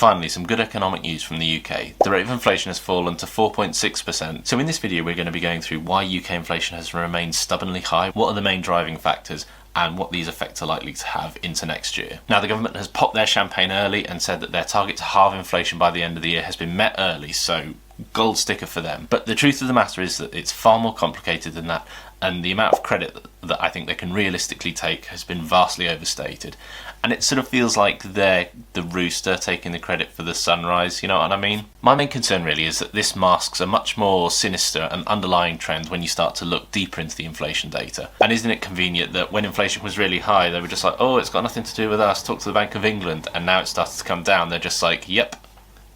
Finally, some good economic news from the UK. The rate of inflation has fallen to 4.6%. So in this video we're going to be going through why UK inflation has remained stubbornly high, what are the main driving factors, and what these effects are likely to have into next year. Now, the government has popped their champagne early and said that their target to halve inflation by the end of the year has been met early, so gold sticker for them. But the truth of the matter is that it's far more complicated than that, and the amount of credit that I think they can realistically take has been vastly overstated. And it sort of feels like they're the rooster taking the credit for the sunrise, you know what I mean? My main concern really is that this masks a much more sinister and underlying trend when you start to look deeper into the inflation data. And isn't it convenient that when inflation was really high, they were just like, oh, it's got nothing to do with us, talk to the Bank of England, and now it started to come down, they're just like, yep,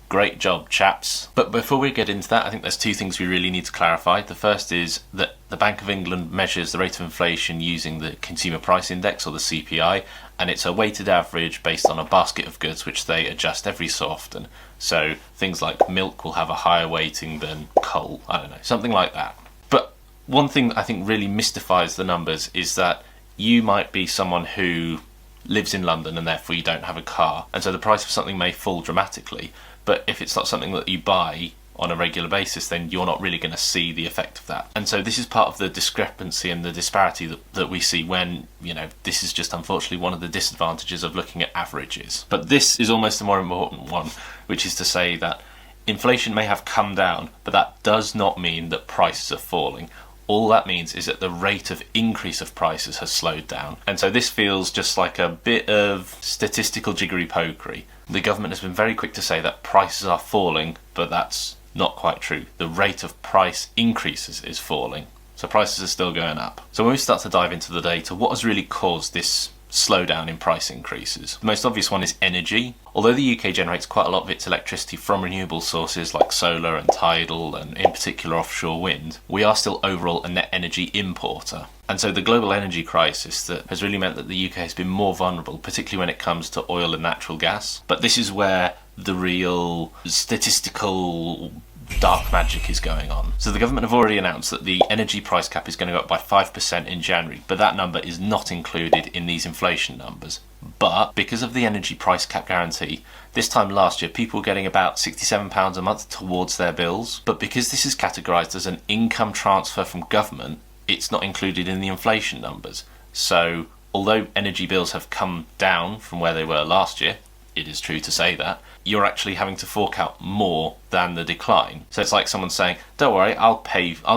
great job, chaps. But before we get into that, I think there's two things we really need to clarify. The first is that the Bank of England measures the rate of inflation using the Consumer Price Index, or the CPI, and it's a weighted average based on a basket of goods which they adjust every so often. So things like milk will have a higher weighting than coal, I don't know, something like that. But one thing I think really mystifies the numbers is that you might be someone who lives in London and therefore you don't have a car, and so the price of something may fall dramatically. But if it's not something that you buy on a regular basis, then you're not really going to see the effect of that. And so this is part of the discrepancy and the disparity that we see when, you know, this is just unfortunately one of the disadvantages of looking at averages. But this is almost the more important one, which is to say that inflation may have come down, but that does not mean that prices are falling. All that means is that the rate of increase of prices has slowed down. And so this feels just like a bit of statistical jiggery-pokery. The government has been very quick to say that prices are falling, but that's not quite true. The rate of price increases is falling, so prices are still going up. So when we start to dive into the data, what has really caused this slowdown in price increases? The most obvious one is energy. Although the UK generates quite a lot of its electricity from renewable sources like solar and tidal, and in particular offshore wind, we are still overall a net energy importer. And so the global energy crisis that has really meant that the UK has been more vulnerable, particularly when it comes to oil and natural gas. But this is where the real statistical dark magic is going on. So the government have already announced that the energy price cap is going to go up by 5% in January, but that number is not included in these inflation numbers. But because of the energy price cap guarantee, this time last year people were getting about £67 a month towards their bills, but because this is categorised as an income transfer from government, it's not included in the inflation numbers. So although energy bills have come down from where they were last year, it is true to say that, you're actually having to fork out more than the decline. So it's like someone saying, don't worry, I'll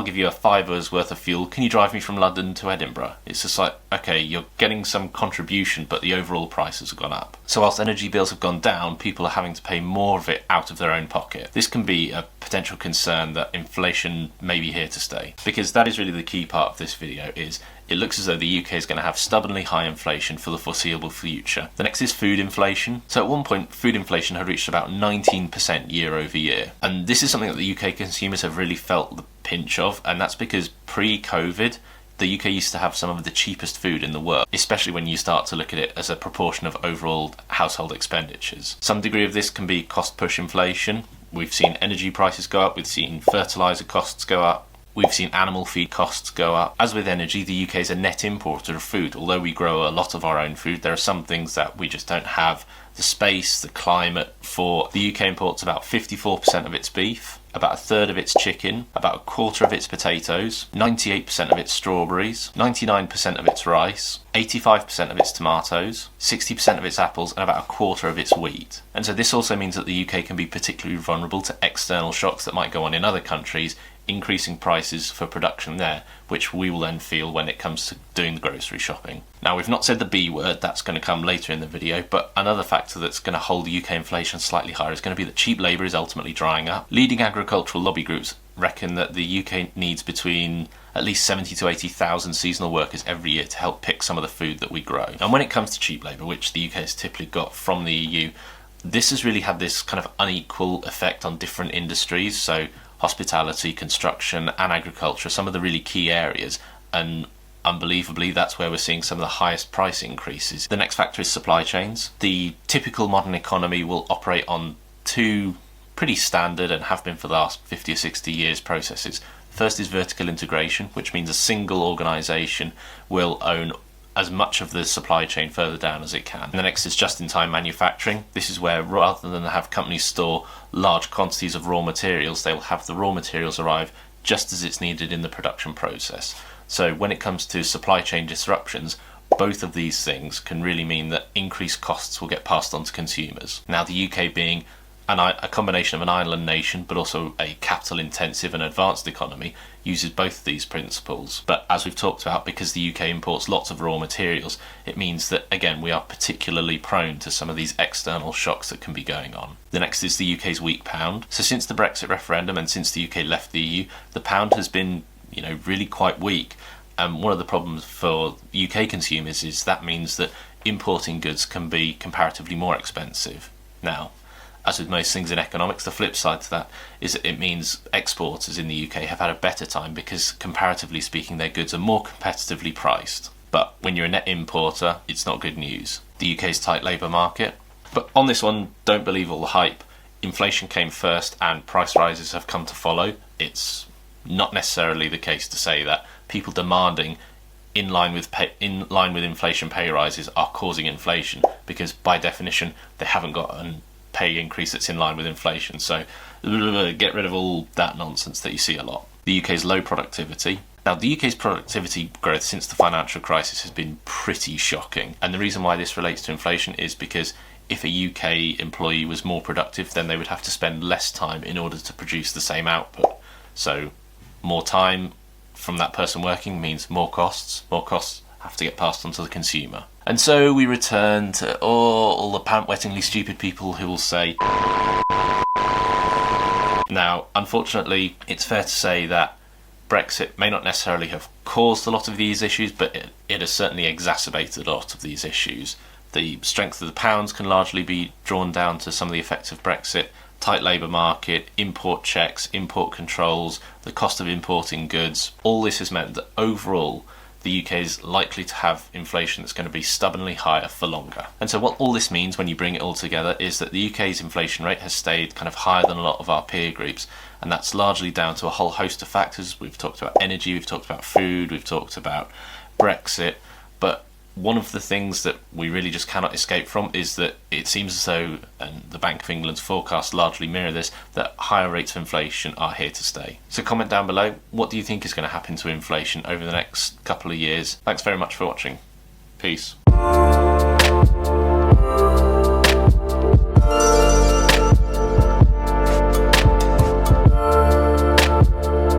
give you a £5 worth of fuel, can you drive me from London to Edinburgh? It's just like, okay, you're getting some contribution, but the overall prices have gone up. So whilst energy bills have gone down, people are having to pay more of it out of their own pocket. This can be a potential concern that inflation may be here to stay, because that is really the key part of this video. Is it looks as though the UK is going to have stubbornly high inflation for the foreseeable future. The next is food inflation. So at one point, food inflation had reached about 19% year over year. And this is something that the UK consumers have really felt the pinch of, and that's because pre-COVID, the UK used to have some of the cheapest food in the world, especially when you start to look at it as a proportion of overall household expenditures. Some degree of this can be cost push inflation. We've seen energy prices go up, we've seen fertiliser costs go up, we've seen animal feed costs go up. As with energy, the UK is a net importer of food. Although we grow a lot of our own food, there are some things that we just don't have the space, the climate for. The UK imports about 54% of its beef, about a third of its chicken, about a quarter of its potatoes, 98% of its strawberries, 99% of its rice, 85% of its tomatoes, 60% of its apples, and about a quarter of its wheat. And so this also means that the UK can be particularly vulnerable to external shocks that might go on in other countries, increasing prices for production there, which we will then feel when it comes to doing the grocery shopping. Now, we've not said the B word, that's going to come later in the video, but another factor that's going to hold UK inflation slightly higher is going to be that cheap labour is ultimately drying up. Leading agricultural lobby groups reckon that the UK needs between at least 70 to 80,000 seasonal workers every year to help pick some of the food that we grow. And when it comes to cheap labour, which the UK has typically got from the EU, this has really had this kind of unequal effect on different industries. So hospitality, construction and agriculture, some of the really key areas, and unbelievably that's where we're seeing some of the highest price increases. The next factor is supply chains. The typical modern economy will operate on two pretty standard, and have been for the last 50 or 60 years, processes. First is vertical integration, which means a single organisation will own as much of the supply chain further down as it can. And the next is just-in-time manufacturing. This is where, rather than have companies store large quantities of raw materials, they will have the raw materials arrive just as it's needed in the production process. So when it comes to supply chain disruptions, both of these things can really mean that increased costs will get passed on to consumers. Now, the UK being a combination of an island nation but also a capital intensive and advanced economy, uses both of these principles. But as we've talked about, because the UK imports lots of raw materials, it means that, again, we are particularly prone to some of these external shocks that can be going on. The next is the UK's weak pound. So since the Brexit referendum and since the UK left the EU, the pound has been, really quite weak. And one of the problems for UK consumers is that means that importing goods can be comparatively more expensive. Now, as with most things in economics, the flip side to that is that it means exporters in the UK have had a better time because, comparatively speaking, their goods are more competitively priced. But when you're a net importer, it's not good news. The UK's tight labour market. But on this one, don't believe all the hype. Inflation came first and price rises have come to follow. It's not necessarily the case to say that people demanding in line with inflation pay rises are causing inflation, because by definition they haven't got an pay increase that's in line with inflation. So get rid of all that nonsense that you see a lot. The UK's low productivity. Now, the UK's productivity growth since the financial crisis has been pretty shocking, and the reason why this relates to inflation is because if a UK employee was more productive, then they would have to spend less time in order to produce the same output. So more time from that person working means more costs. More costs have to get passed on to the consumer. And so we return to all the pant-wettingly stupid people who will say... Now, unfortunately, it's fair to say that Brexit may not necessarily have caused a lot of these issues, but it has certainly exacerbated a lot of these issues. The strength of the pounds can largely be drawn down to some of the effects of Brexit. Tight labour market, import checks, import controls, the cost of importing goods. All this has meant that overall the UK is likely to have inflation that's going to be stubbornly higher for longer. And so what all this means when you bring it all together is that the UK's inflation rate has stayed kind of higher than a lot of our peer groups, and that's largely down to a whole host of factors. We've talked about energy, we've talked about food, we've talked about Brexit, but one of the things that we really just cannot escape from is that it seems as though, and the Bank of England's forecasts largely mirror this, that higher rates of inflation are here to stay. So comment down below, what do you think is going to happen to inflation over the next couple of years? Thanks very much for watching. Peace.